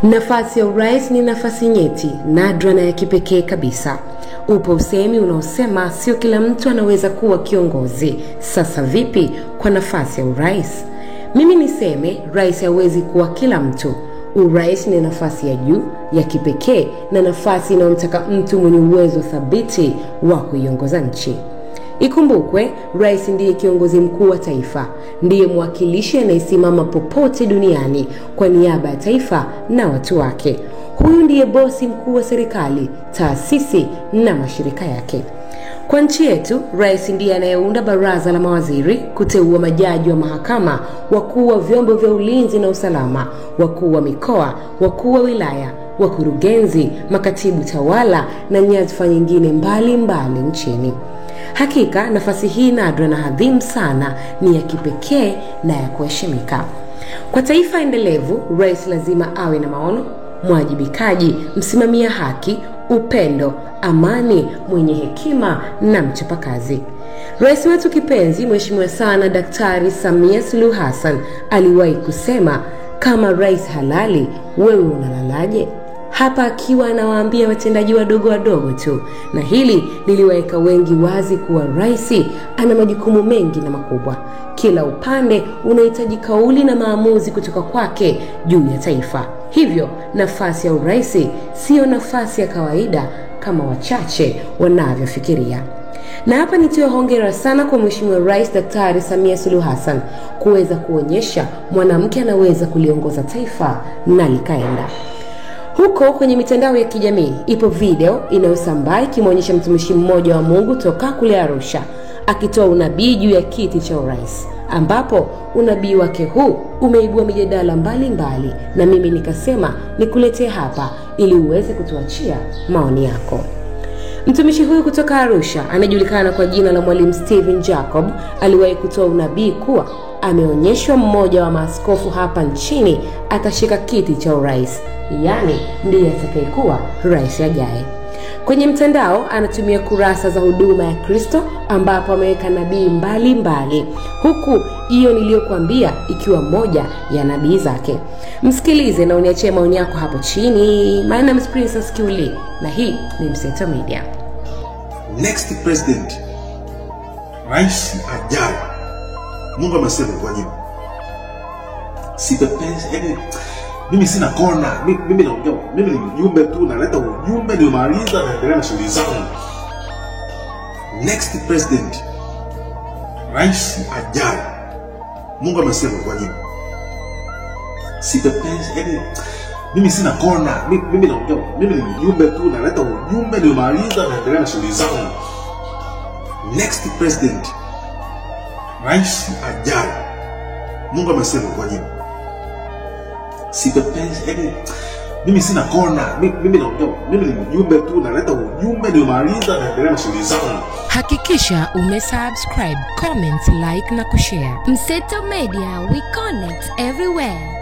Nafasi ya urais ni nafasi nyeti, nadra na ya kipekee kabisa. Upo usemi unaosema sio kila mtu anaweza kuwa kiongozi. Sasa vipi kwa nafasi ya urais? Mimi niseme rais hawezi kuwa kila mtu. Urais ni nafasi ya juu, ya kipekee na nafasi inayomtaka mtu mwenye uwezo thabiti wa kuiongoza nchi. Ikumbukwe, rais ndiye kiongozi mkuu wa taifa, ndiye mwakilishi anayesimama popote duniani kwa niaba ya taifa na watu wake. Huyu ndiye bosi mkuu wa serikali, taasisi na mashirika yake. Kwa nchi yetu, rais ndiye anayeunda baraza la mawaziri, kuteua majaji wa mahakama, wakuu wa vyombo vya ulinzi na usalama, wakuu wa mikoa, wakuu wa wilaya, wakurugenzi, makatibu tawala na nyadhifa nyingine mbalimbali nchini. Hakika nafasi hii nadra na adhimu sana, ni ya kipekee na ya kuheshimika. Kwa taifa endelevu, rais lazima awe na maono, mwajibikaji, msimamia haki, upendo, amani, mwenye hekima na mchapakazi. Rais wetu kipenzi Mheshimiwa sana Daktari Samia Suluhu Hassan aliwahi kusema, kama rais halali, wewe unalalaje? Hapa akiwa anawaambia watendaji wadogo tu, na hili liliwaeka wengi wazi kuwa rais ana majukumu mengi na makubwa. Kila upande unahitaji kauli na maamuzi kutoka kwake juu ya taifa. Hivyo nafasi ya urais sio nafasi ya kawaida kama wachache wanavyofikiria. Na hapa nitoe hongera sana kwa Mheshimiwa Rais Daktari Samia Suluhu Hassan kuweza kuonyesha mwanamke anaweza kuliongoza taifa na likaenda. Huko kwenye mitandao ya kijamii ipo video inayosambaa ikimwonyesha mtumishi mmoja wa Mungu toka kule Arusha akitoa unabii juu ya kiti cha urais, ambapo unabii wake huu umeibua mijadala mbalimbali, na mimi nikasema nikuletee hapa ili uweze kutuachia maoni yako. Mtumishi huyu kutoka Arusha anajulikana kwa jina la Mwalimu Stephen Jacob aliwahi kutoa unabii kuwa ameonyeshwa mmoja wa maaskofu hapa nchini atashika kiti cha urais, yani ndiye atakayekuwa rais ajaye. Kwenye mtandao anatumia kurasa za huduma ya Kristo ambapo ameweka nabii mbalimbali, huku hiyo niliyokuambia ikiwa moja ya nabii zake. Msikilize na uniachie maoni yako hapo chini. My name is Princess Kiuli na hii ni Mseto Media. Next president, rais ajaye, Mungu amesema kwa nini? Sipepenzi, mimi sina kona, mimi naongea, mimi ni mjumbe tu, naleta ujumbe, nimaliza na endelea na shughuli zangu. Next president, rais ajaye, Mungu amesema kwa nini? Sipepenzi, mimi sina kona, mimi naongea, mimi ni mjumbe tu, naleta ujumbe, nimaliza na endelea na shughuli zangu. Next president, rais ajaye, Mungu amesema kwa nini? Sipepenzi, mimi sina kona, mimi naongea, mimi ni mjumbe tu, naleta ujumbe, nimaliza na endelea na shughuli zangu. Hakikisha umesubscribe, comment, like na kushare. Mseto Media, we connect everywhere.